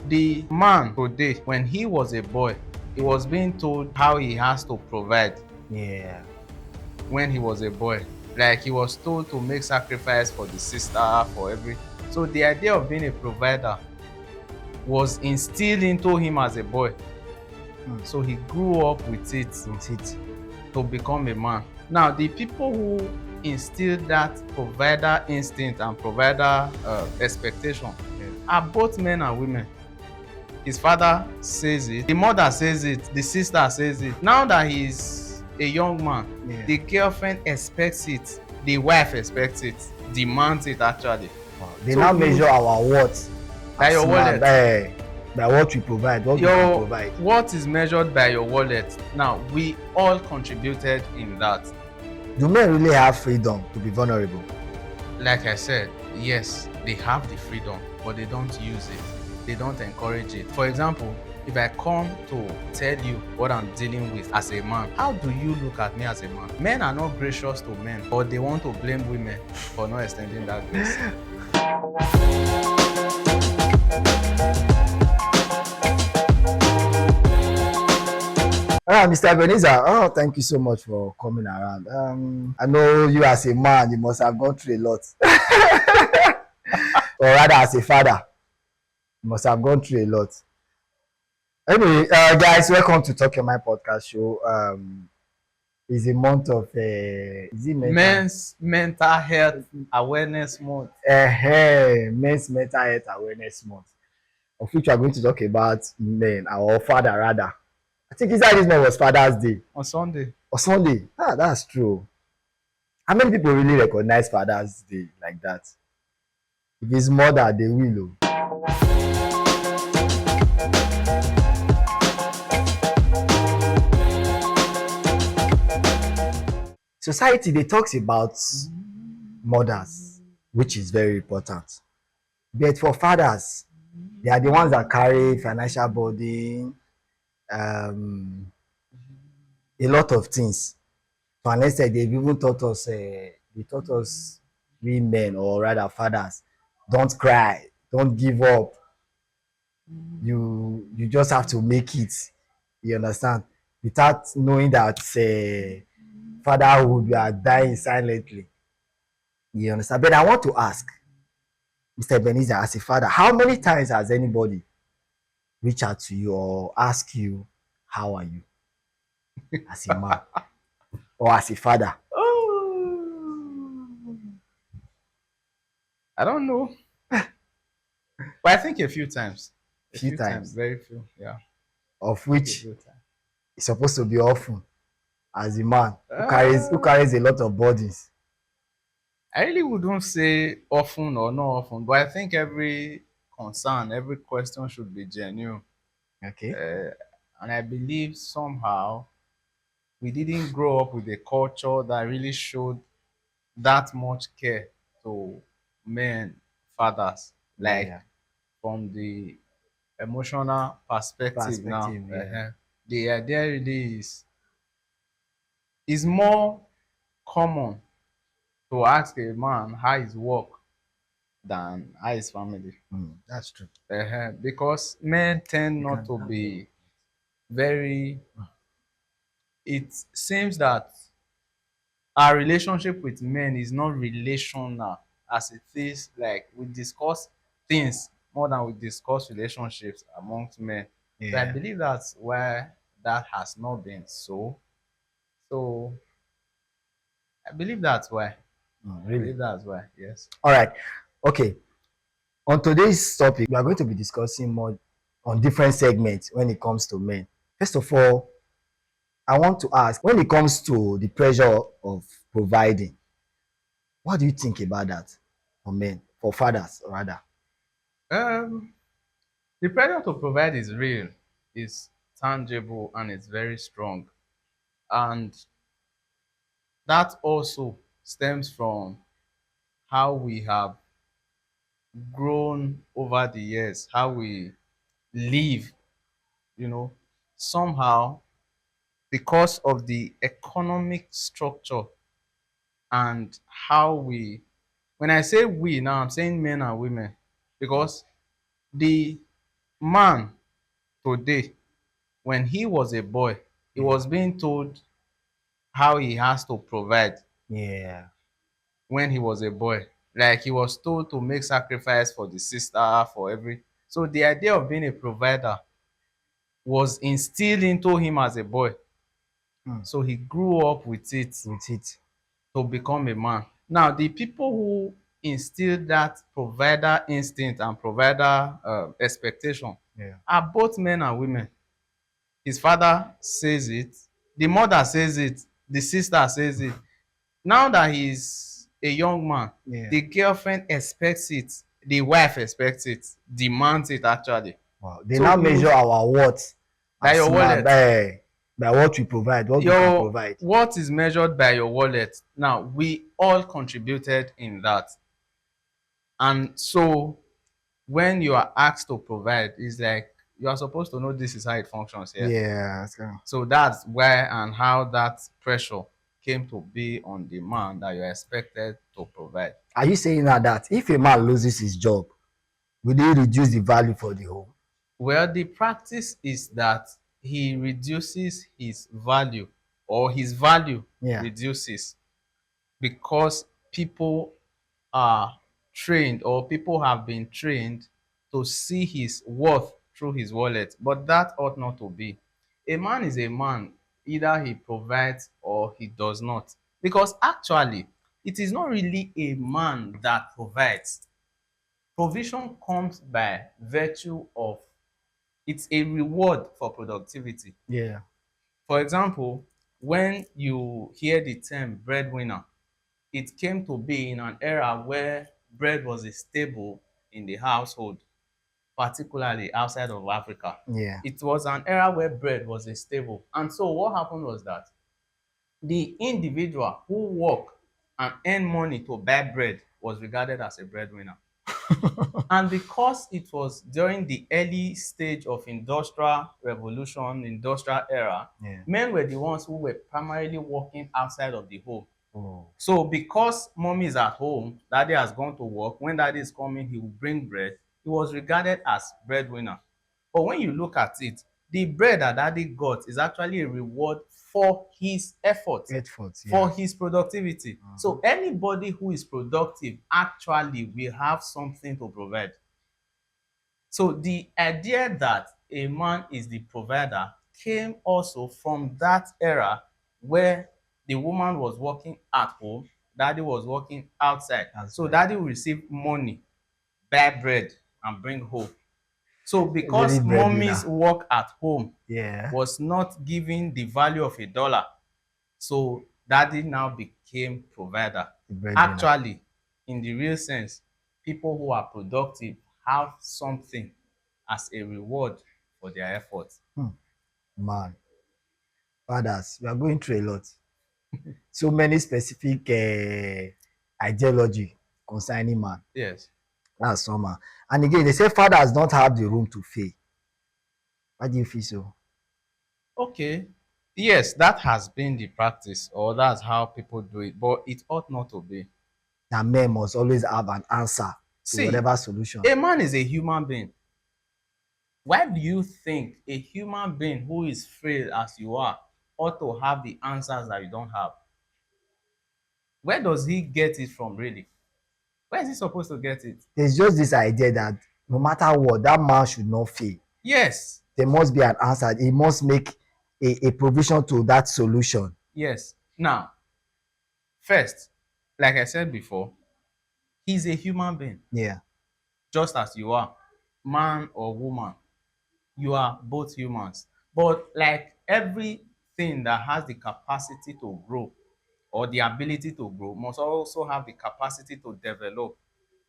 The man today, when he was a boy, he was being told how he has to provide Yeah. when he was a boy. Like he was told to make sacrifice for the sister, for every. So the idea of being a provider was instilled into him as a boy. Mm. So he grew up with it With it. to become a man. Now, the people who instilled that provider instinct and provider expectation Yeah. are both men and women. His father says it, the mother says it, the sister says it. Now that he's a young man, Yeah. the girlfriend expects it, the wife expects it, demands it actually. Wow. They So now you, measure our worth by as your man wallet, by what we provide, what we can your provide. what is measured by your wallet. Now, we all contributed in that. Do men really have freedom to be vulnerable? Like I said, yes, they have the freedom, but they don't use it. They don't encourage it. For example, if I come to tell you what I'm dealing with as a man, how do you look at me as a man? Men are not gracious to men, but they want to blame women for not extending that grace. All right, Mr. Ebenezer. Oh, thank you so much for coming around. I know you as a man, you must have gone through a lot, or rather, as a father, you must have gone through a lot. Anyway, guys, welcome to Talk Your Mind podcast show. It's a month of is it Men's mental health awareness month. men's mental health awareness month, of which we are going to talk about men, our father rather. I think inside this month was Father's Day On Sunday. or Sunday. Ah, that's true. How many people really recognize Father's Day like that? If it's mother, they will. Society they talks about mothers, which is very important. But for fathers, they are the ones that carry financial burden, um, a lot of things. To an extent, they've even taught us, they taught us, we men, or rather fathers, don't cry, don't give up. You just have to make it. You understand? Without knowing that fatherhood, you are dying silently. You understand? But I want to ask, Mr. Ebenezer, as a father, how many times has anybody reach out to you or ask you, how are you, as a man or as a father? Oh, I don't know. But I think a few times. A Few few times, times, very few. Yeah. of I think a which few times. is supposed to be often, as a man who Uh, carries a lot of burdens. I really wouldn't say often or not often, but I think every concern, every question should be genuine. Okay. Uh, and I believe somehow we didn't grow up with a culture that really showed that much care to men, fathers, like Yeah. from the emotional perspective now. Perspective. Yeah. The idea really is more common to ask a man how his work than how his family. That's true. Because men tend You not can to have your. be very, it seems that our relationship with men is not relational as it is like we discuss things more than we discuss relationships amongst men. So I Yeah. believe that's why that has not been so. So I believe that's why. I Really. believe that's why, yes. All right. Okay. On today's topic, we are going to be discussing more on different segments when it comes to men. First of all, I want to ask, when it comes to the pressure of providing, what do you think about that for men, for fathers rather? Um, the pressure to provide is real, is tangible, and it's very strong. And that also stems from how we have grown over the years, how we live, you know, somehow because of the economic structure and how we, when I say we now, I'm saying men and women, because the Man today, when he was a boy, he Yeah. was being told how he has to provide Yeah. when he was a boy. Like he was told to make sacrifice for the sister, for every. So the idea of being a provider was instilled into him as a boy. Hmm. So he grew up with it With it. to become a man. Now, the people who instilled that provider instinct and provider expectation Yeah. are both men and women. His father says it, the mother says it, the sister says it. Now that he's a young man, Yeah. the girlfriend expects it, the wife expects it, demands it actually. Wow. They So now you measure our worth by as your man wallet, by what we provide, what we can your provide. what is measured by your wallet. Now we all contributed in that, and so when you are asked to provide, it's like you are supposed to know this is how it functions here. Yeah. So that's where and how that pressure came to be on the man that you're expected to provide. Are you saying now that if a man loses his job, will he reduce the value for the home? Well, the practice is that he reduces his value, or his value Yeah. reduces, because people are trained, or people have been trained to see his worth through his wallet. But that ought not to be. A man is a man, either he provides or he does not. Because actually, it is not really a man that provides. Provision comes by virtue of, it's a reward for productivity. Yeah. For example, when you hear the term breadwinner, it came to be in an era where bread was a staple in the household, particularly outside of Africa. Yeah. It was an era where bread was a staple. And so what happened was that the individual who worked and earned money to buy bread was regarded as a breadwinner. And because it was during the early stage of industrial revolution, industrial era, Yeah. men were the ones who were primarily working outside of the home. Oh. So because mommy is at home, daddy has gone to work. When daddy is coming, he will bring bread. He was regarded as breadwinner. But when you look at it, the bread that daddy got is actually a reward for his effort, Effort. for Yeah. his productivity. So anybody who is productive actually will have something to provide. So the idea that a man is the provider came also from that era where the woman was working at home, daddy was working outside. That's So right. daddy will receive money, buy bread, and bring home. So Really because mommy's breadwinner. work at home Yeah. was not giving the value of a dollar, so daddy now became provider. The breadwinner. Actually, in the real sense, people who are productive have something as a reward for their effort. Hmm. Man, fathers, we are going through a lot. So many specific ideology concerning man. Yes. That's somehow. And again, they say fathers don't have the room to fail. Why do you feel so? Okay. Yes, that has been the practice, or that's how people do it, but it ought not to be. That men must always have an answer to See, whatever solution. a man is a human being. Why do you think a human being who is frail as you are ought to have the answers that you don't have? Where does he get it from, really? Where is he supposed to get it? There's just this idea that no matter what, that man should not fail. Yes, There must be an answer. He must make a provision to that solution. yes. Now, first, like I said before, he's a human being, Yeah. just as you are, man or woman. You are both humans. But like everything that has the capacity to grow or the ability to grow must also have the capacity to develop.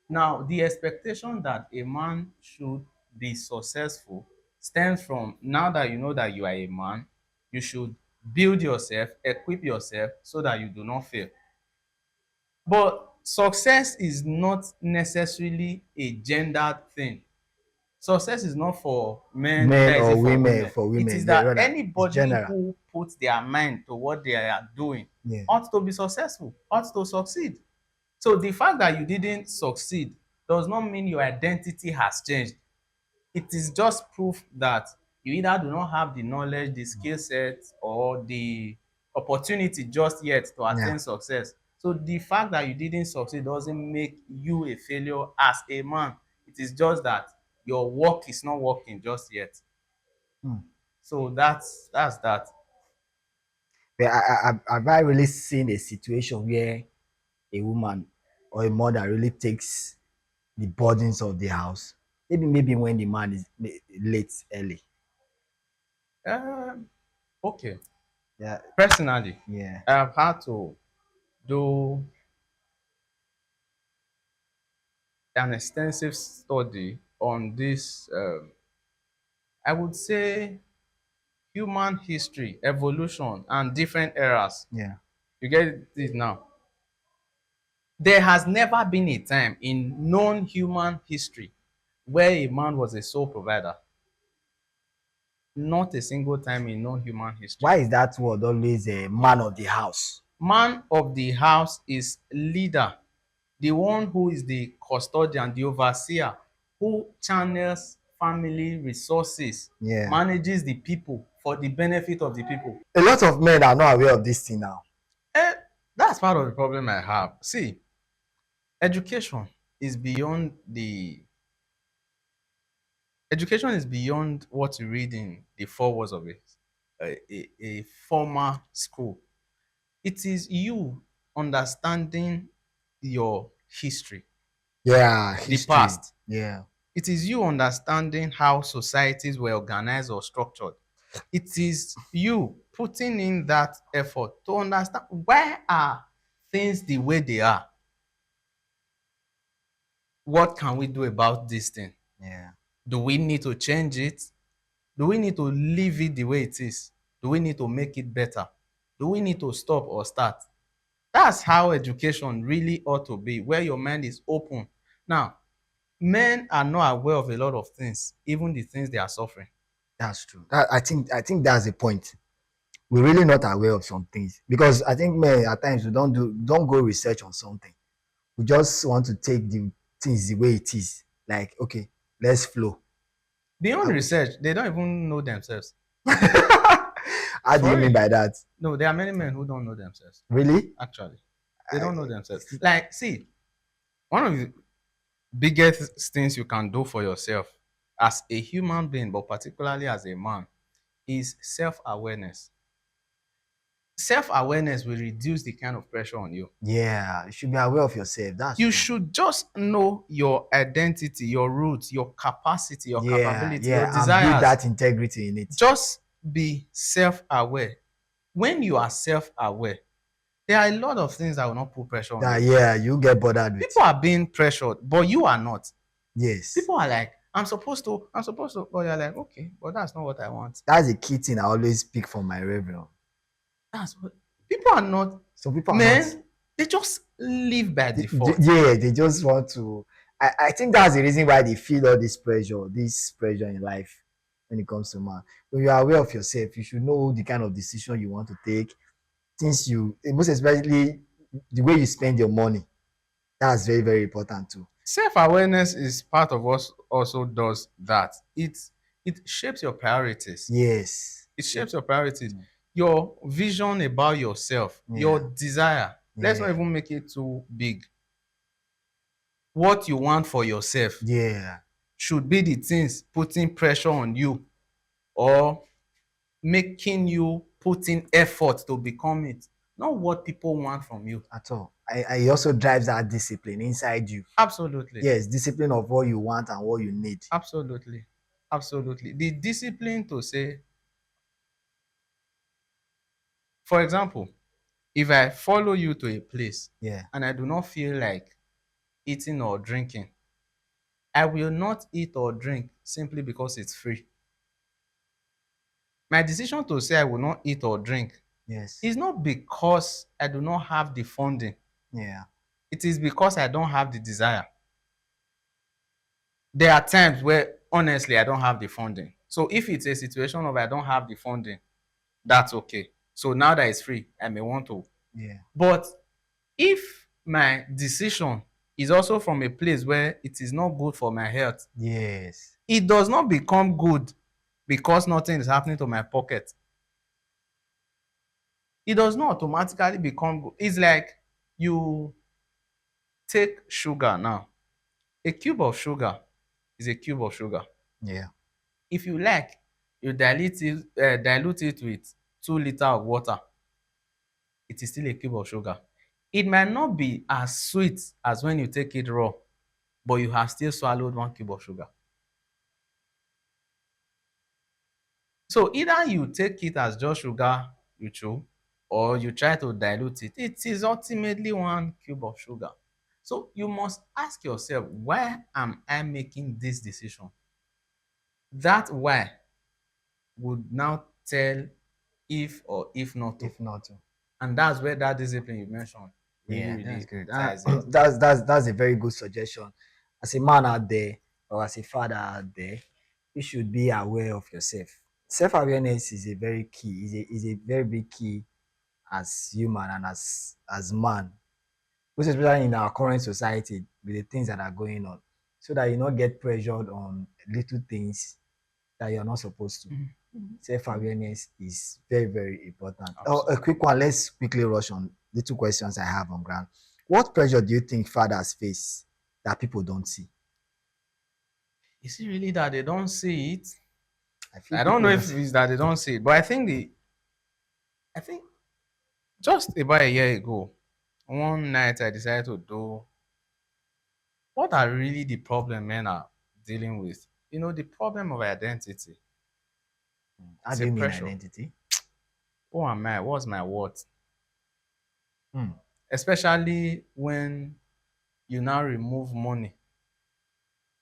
Now, the expectation that a man should be successful stems from, now that you know that you are a man, you should build yourself, equip yourself so that you do not fail. But success is not necessarily a gendered thing. Success is not for men, Men neither is or it for women, women. for It women. is Yeah, that rather, it's anybody general. who puts their mind to what they are doing Yeah. ought to be successful, ought to succeed. So the fact that you didn't succeed does not mean your identity has changed. It is just proof that you either do not have the knowledge, the skill set, or the opportunity just yet to Yeah. attain success. So the fact that you didn't succeed doesn't make you a failure as a man. It is just that your work is not working just yet. Hmm. So that's that. But have I really seen a situation where a woman or a mother really takes the burdens of the house? Maybe when the man is late early. Um, okay. Yeah, Personally, yeah, I have had to do an extensive study on this. I would say human history, evolution, and different eras. yeah. You get it now. There has never been a time in known human history where a man was a sole provider. Not a single time in known human history. Why is that word always a man of the house? Man of the house is leader, the one who is the custodian, the overseer, who channels family resources, Yeah. manages the people for the benefit of the people. A lot of men are not aware of this thing now. Eh, that's part of the problem I have. See, education is beyond the education is beyond what you read in the four walls of a formal school. It is you understanding your history, Yeah, the history. past. Yeah, It is you understanding how societies were organized or structured. It is you putting in that effort to understand why are things the way they are. What can we do about this thing? yeah. Do we need to change it? Do we need to leave it the way it is? Do we need to make it better? Do we need to stop or start? That's how education really ought to be, where your mind is open. Now, men are not aware of a lot of things, even the things they are suffering. That's true. I think that's the point. We're really not aware of some things because I think men at times we don't go research on something. We just want to take the things the way it is. Like, okay, let's flow. Beyond Uh, research, they don't even know themselves. How do you For mean real. by that? No, there are many men who don't know themselves, Really? actually. They don't know themselves. I- Like, see, one of the biggest things you can do for yourself as a human being, but particularly as a man, is self awareness. Self awareness will reduce the kind of pressure on you. Yeah, you should be aware of yourself. That's You true. should just know your identity, your roots, your capacity, your Yeah, capability, your yeah, and build desires. that integrity in it. Just be self aware. When you are self aware, there are a lot of things that will not put pressure on That you. yeah, you get bothered with. People are being pressured, but you are not. Yes, People are like, I'm supposed to, but you're like, okay, but that's not what I want. that's the key thing I always pick from my reverend. That's what people are not. Some people are not. Men, they just live by default. Yeah, they just want to. I think that's the reason why they feel all this pressure in life when it comes to man. When you are aware of yourself, you should know the kind of decision you want to take. Things you, most especially the way you spend your money. That's very, very important too. Self-awareness is part of what also does that. It shapes your priorities. Yes. It shapes your priorities. Your vision about yourself, your Yeah. desire. Let's not Yeah. even make it too big. What you want for yourself Yeah. should be the things putting pressure on you or making you put in effort to become it, not what people want from you. At all. I also drives that discipline inside you. Absolutely. Yes, discipline of what you want and what you need. Absolutely. Absolutely. The discipline to say, for example, if I follow you to a place Yeah. and I do not feel like eating or drinking, I will not eat or drink simply because it's free. My decision to say I will not eat or drink Yes. is not because I do not have the funding. Yeah. It is because I don't have the desire. There are times where honestly I don't have the funding. So if it's a situation of I don't have the funding, that's okay. So now that it's free, I may want to. Yeah. But if my decision is also from a place where it is not good for my health, Yes. It does not become good because nothing is happening to my pocket. It does not automatically become good. It's like you take sugar now. A cube of sugar is a cube of sugar. Yeah. If you like, you dilute it with 2 liters of water. It is still a cube of sugar. It might not be as sweet as when you take it raw, but you have still swallowed 1 cube of sugar. So either you take it as just sugar you chew, or you try to dilute it. It is ultimately 1 cube of sugar. So you must ask yourself, why am I making this decision? That why would now tell if or if not to. If not, And that's where that discipline you mentioned really, yeah, that's really good. ties in. That's a very good suggestion. As a man out there or as a father out there, you should be aware of yourself. Self awareness is a very key. Is a very big key as human and as man, most especially in our current society with the things that are going on, so that you not get pressured on little things that you're not supposed to. Self-awareness is very, very important. Oh, a Absolutely. quick one. Let's quickly rush on the two questions I have on ground. What pressure do you think fathers face that people don't see? Is it really that they don't see it? I feel I don't people know don't. if it's that they don't see it, but I think just about a year ago, one night I decided to do what are really the problem men are dealing with. The problem of identity. How It's do a you mean pressure. identity? Who am I? What's my worth? Hmm. Especially when you now remove money.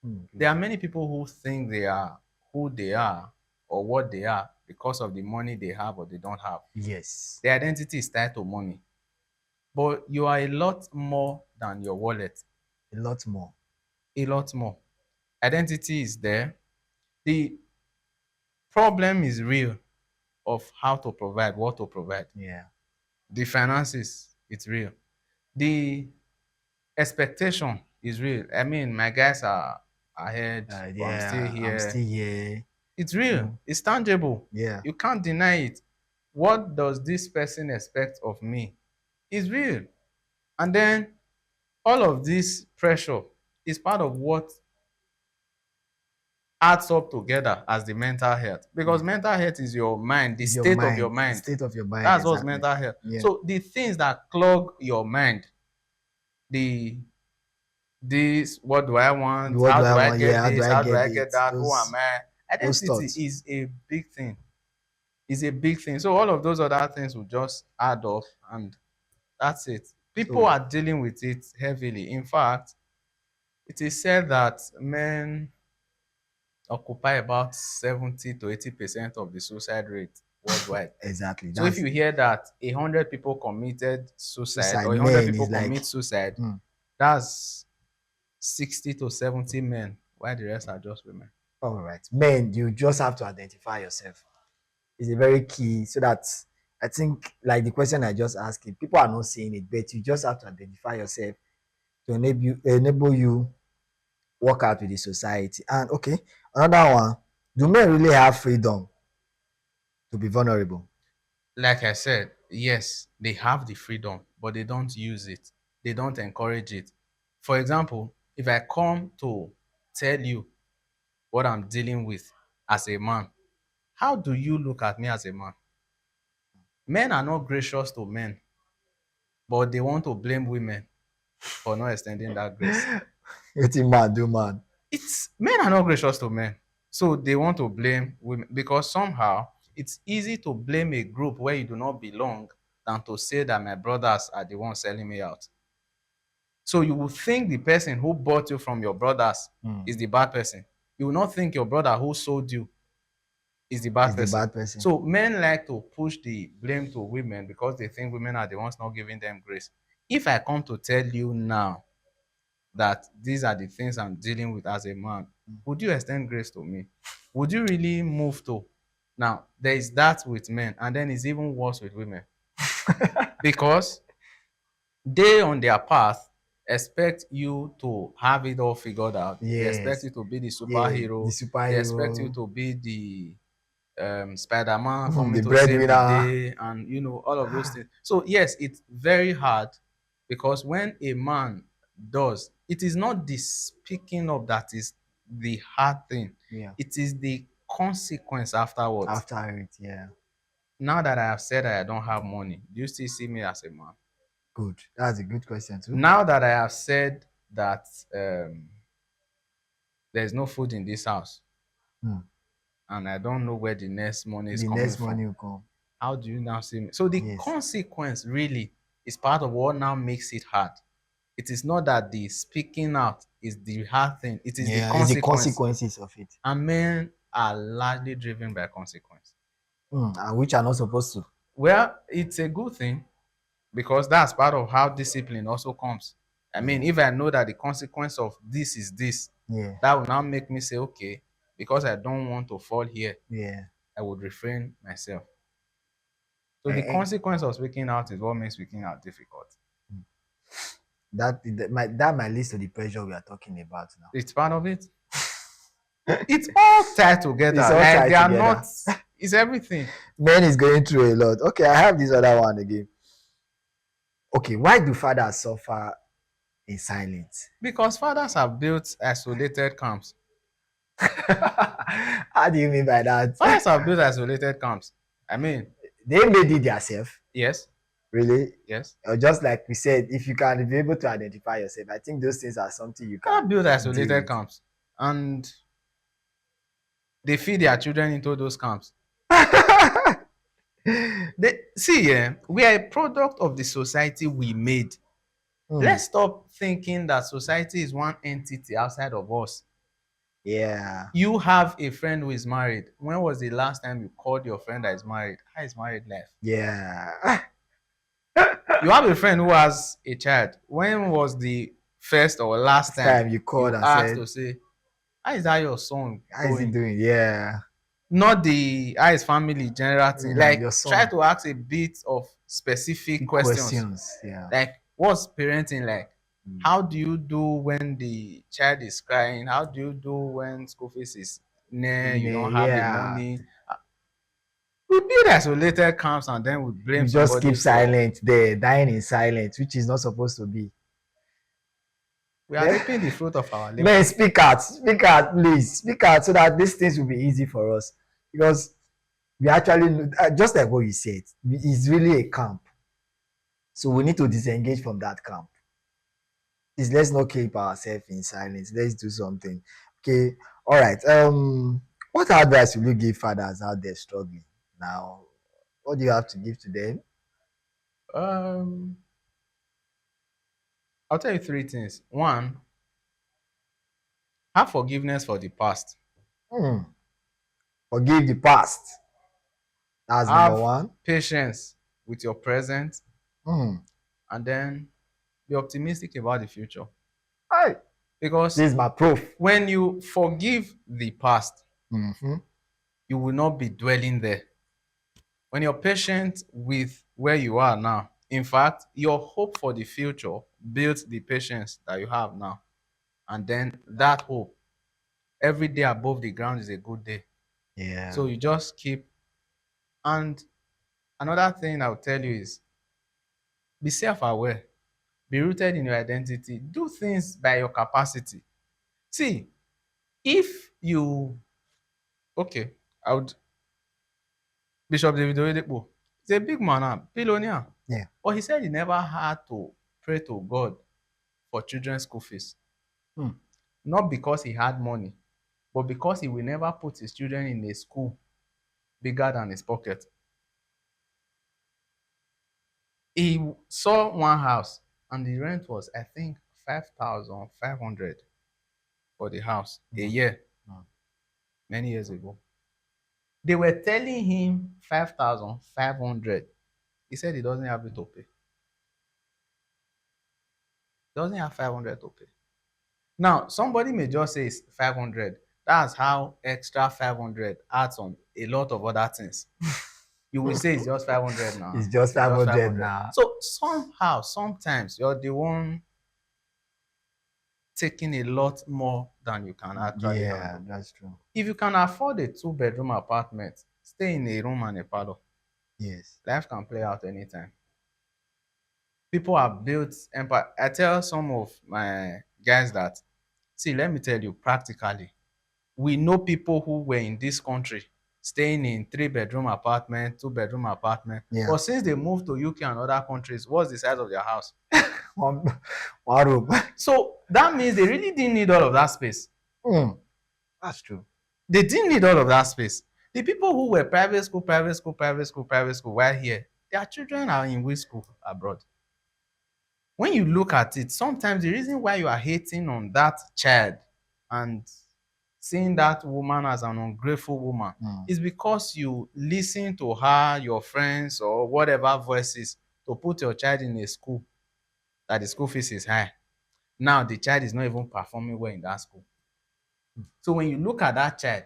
There Okay. are many people who think they are who they are or what they are because of the money they have or they don't have. Yes, Their identity is tied to money. But you are a lot more than your wallet. a lot more. A lot more. Identity is there. The problem is real of how to provide, what to provide. Yeah. The finances, it's real. The expectation is real. I mean, my guys are ahead, but I'm still Yeah. I'm here. still here. It's real. Mm, It's tangible. yeah. You can't deny it. What does this person expect of me? It's real. And then all of this pressure is part of what adds up together as the mental health. Because Yeah. mental health is your mind, the It's your state of your mind, the mind. state of your mind. That's what's Exactly. mental health. Yeah. So the things that clog your mind, the this, what do I want? What How do I do I want? Yeah. get How do this? I How do get I it? get that? Who am I? Those Identity thoughts. is a big thing. Is a big thing. So all of those other things will just add up, and that's it. People So are dealing with it heavily. In fact, it is said that men occupy about 70 to 80% of the suicide rate worldwide. exactly. So if That's you hear that 100 people committed suicide suicide. or 100 Men people is like, commit suicide, hmm, that's 60 to 70 men, while the rest are just women. all right. Men, you just have to identify yourself. It's a very key so that I think like the question I just asked, you, people are not saying it, but you just have to identify yourself to enable you work out with the society. And okay, another one, do men really have freedom to be vulnerable? Like I said, yes, they have the freedom, but they don't use it. They don't encourage it. For example, if I come to tell you what I'm dealing with as a man, how do you look at me as a man? Men are not gracious to men, but they want to blame women for not extending that grace. Wetin man do man? It's men are not gracious to men, so they want to blame women because somehow it's easy to blame a group where you do not belong than to say that my brothers are the ones selling me out. So you will think the person who bought you from your brothers Hmm. is the bad person. You will not think your brother who sold you is the bad Is the person. bad person. So men like to push the blame to women because they think women are the ones not giving them grace. If I come to tell you now that these are the things I'm dealing with as a man, would you extend grace to me? Would you really move to? Now, there is that with men, and then it's even worse with women because they on their path, expect you to have it all figured out. They expect Yes. you to be the Yeah, the superhero. They expect you superhero, to be the Spider-Man coming the to save the breadwinner. day, and all of those things. So yes, it's very hard because when a man does, it is not the speaking up that is the hard thing. Yeah. It is the consequence afterwards. After it, yeah. Now that I have said that I don't have money, do you still see me as a man? Good. That's a good question too. Now that I have said that there's no food in this house Hmm. and I don't know where the next money is The coming next from, money will come. how do you now see me? So the Yes. consequence really is part of what now makes it hard. It is not that the speaking out is the hard thing, it is the Yeah, it's the consequence. consequences of it. And men are largely driven by consequence. And which are not supposed to. Well, it's a good thing because that's part of how discipline also comes. I mean, Yeah. if I know that the consequence of this is this, Yeah. that will now make me say, okay, because I don't want to fall here, Yeah. I would refrain myself. So the And consequence of speaking out is what makes speaking out difficult. that might lead to the pressure we are talking about now. It's part of it. It's all tied It's together. all Like they tied are not, together. it's everything. Men is going through a lot. Okay, I have this other one again. Okay, why do fathers suffer in silence? Because fathers have built isolated camps. How do you mean by that? Fathers have built isolated camps. I mean, They made it themselves, yes, really. yes. Or just like we said, if you can be able to identify yourself, I think those things are something you Fathers can built deal isolated with. camps. And they feed their children into those camps. They see, we are a product of the society we made. Hmm. Let's stop thinking that society is one entity outside of us. Yeah. You have a friend who is married. When was the last time you called your friend that is married? How is married life? Yeah. You have a friend who has a child. When was the first or last Last time time you called you and asked said, to say, how is that your son how is he going? doing? Yeah. Not the how is family general thing. Your Like try son. to ask a bit of specific Big questions. questions. Yeah. Like what's parenting like? Mm. How do you do when the child is crying? How do you do when school fees is near, you don't have the Yeah. money? We build isolated camps and then we blame You just somebody keep for silent there, dying in silence, which is not supposed to be. we are reaping the fruit of our labor. Men, speak out, please, speak out so that these things will be easy for us. Because we actually, just like what you said, it's really a camp. So we need to disengage from that camp. Please, let's not keep ourselves in silence. Let's do something. Okay. All right. What advice will you give fathers out there struggling now? What do you have to give to them? Um, I'll tell you three things. One, have forgiveness for the past. Hmm. Forgive the past. That's number Have one. patience with your present, Hmm. and then be optimistic about the future. Hi. Because This is my proof. when you forgive the past, Mm-hmm. you will not be dwelling there. When you're patient with where you are now, in fact, your hope for the future builds the patience that you have now. And then that hope, every day above the ground is a good day. So Yeah. you just keep. And another thing I'll tell you is be self aware, be rooted in your identity, do things by your capacity. See, if you, okay, I would Bishop David Oyedepo. He's a big man, billionaire. Yeah. But he said he never had to pray to God for children's school fees. Hmm. Not because he had money, but because he will never put his children in a school bigger than his pocket. He saw one house and the rent was, I think, 5,500 for the house a Hmm. year, Hmm. many years ago. They were telling him 5,500. He said he doesn't have it to pay. He doesn't have 500 to pay. Now, somebody may just say it's 500. That's how extra 500 adds on a lot of other things. You will say it's just 500 now. It's just It's just 500 500. now. So somehow, sometimes you're the one taking a lot more than you can actually Yeah, handle. that's true. If you can afford a two-bedroom apartment, stay in a room and a parlor. Yes. Life can play out anytime. People have built empire. I tell some of my guys that, see, let me tell you practically, we know people who were in this country staying in three-bedroom apartment, two-bedroom apartment, Yeah. but since they moved to UK and other countries, what's the size of their house? One, one room. So that means they really didn't need all of that space. Mm, that's true. They didn't need all of that space. The people who were private school, private school, private school, private school, while here, their children are in which school abroad? When you look at it, sometimes the reason why you are hating on that child and seeing that woman as an ungrateful woman Mm. is because you listen to her, your friends, or whatever voices to put your child in a school that the school fees is high. Now the child is not even performing well in that school. So when you look at that child,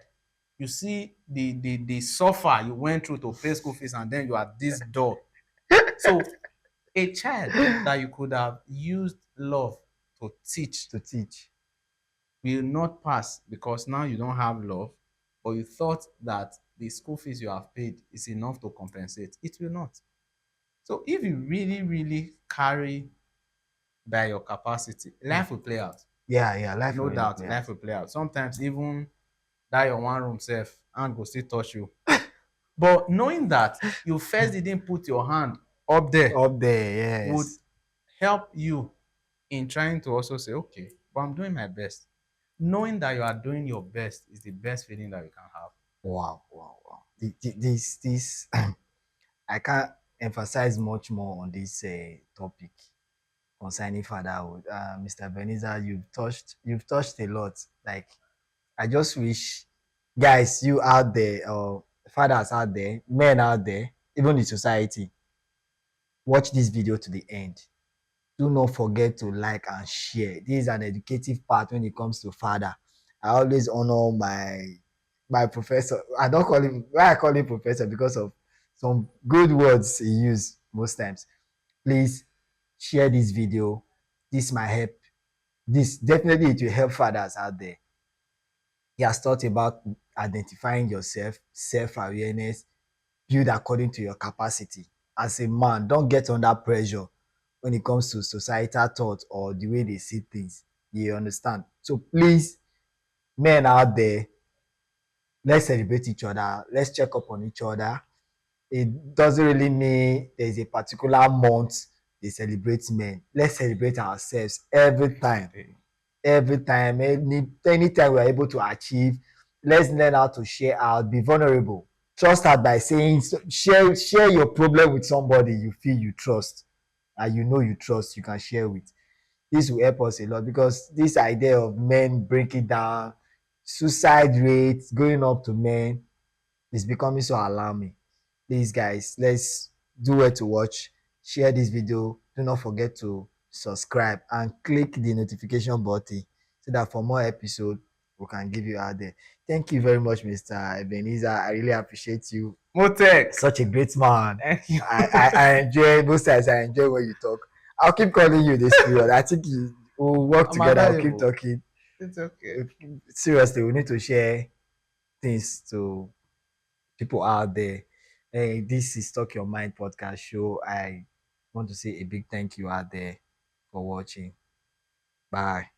you see the suffer you went through to pay school fees, and then you are at this door. So a child that you could have used love to teach To teach. will not pass because now you don't have love, or you thought that the school fees you have paid is enough to compensate. It will not. So if you really, really carry by your capacity, Yeah. life will play out. Yeah, yeah. Life will No really doubt, play out. life will play out. Sometimes even that your one room self hand go still touch you. But knowing that you first didn't put your hand up there Up there, would yes. help you in trying to also say, okay, but I'm doing my best. Knowing that you are doing your best is the best feeling that you can have. Wow, wow, wow. This, I can't emphasize much more on this topic concerning fatherhood. Mr. Ebenezer, you've touched a lot. Like, I just wish, guys, you out there, or fathers out there, men out there, even in society, watch this video to the end. Do not forget to like and share. This is an educative part when it comes to father. I always honor my professor. I don't call him, why I call him professor, because of some good words he use most times. Please share this video. This might help. This definitely, it will help fathers out there. He has taught about identifying yourself, self-awareness, build according to your capacity. As a man, don't get under pressure when it comes to societal thought or the way they see things. You understand? So please, men out there, let's celebrate each other. Let's check up on each other. It doesn't really mean there's a particular month they celebrate men. Let's celebrate ourselves every time. Every time, anytime we are able to achieve, let's learn how to share out, be vulnerable. Trust out by saying, share your problem with somebody you feel you trust, and you trust, you can share with. This will help us a lot, because this idea of men breaking down, suicide rates going up to men, is becoming so alarming. Please, guys, let's do it to watch, share this video. Do not forget to subscribe and click the notification button, so that for more episodes we can give you out there. Thank you very much, Mr. Ebenezer. I really appreciate you. Motek, Such a great man. thank you. I enjoy, most times I enjoy when you talk. I'll keep calling you this period. I think we'll work I'm together. I'll keep available. talking. It's okay. Seriously, we need to share things to people out there. Hey, this is Talk Your Mind podcast show. I want to say a big thank you out there for watching. Bye.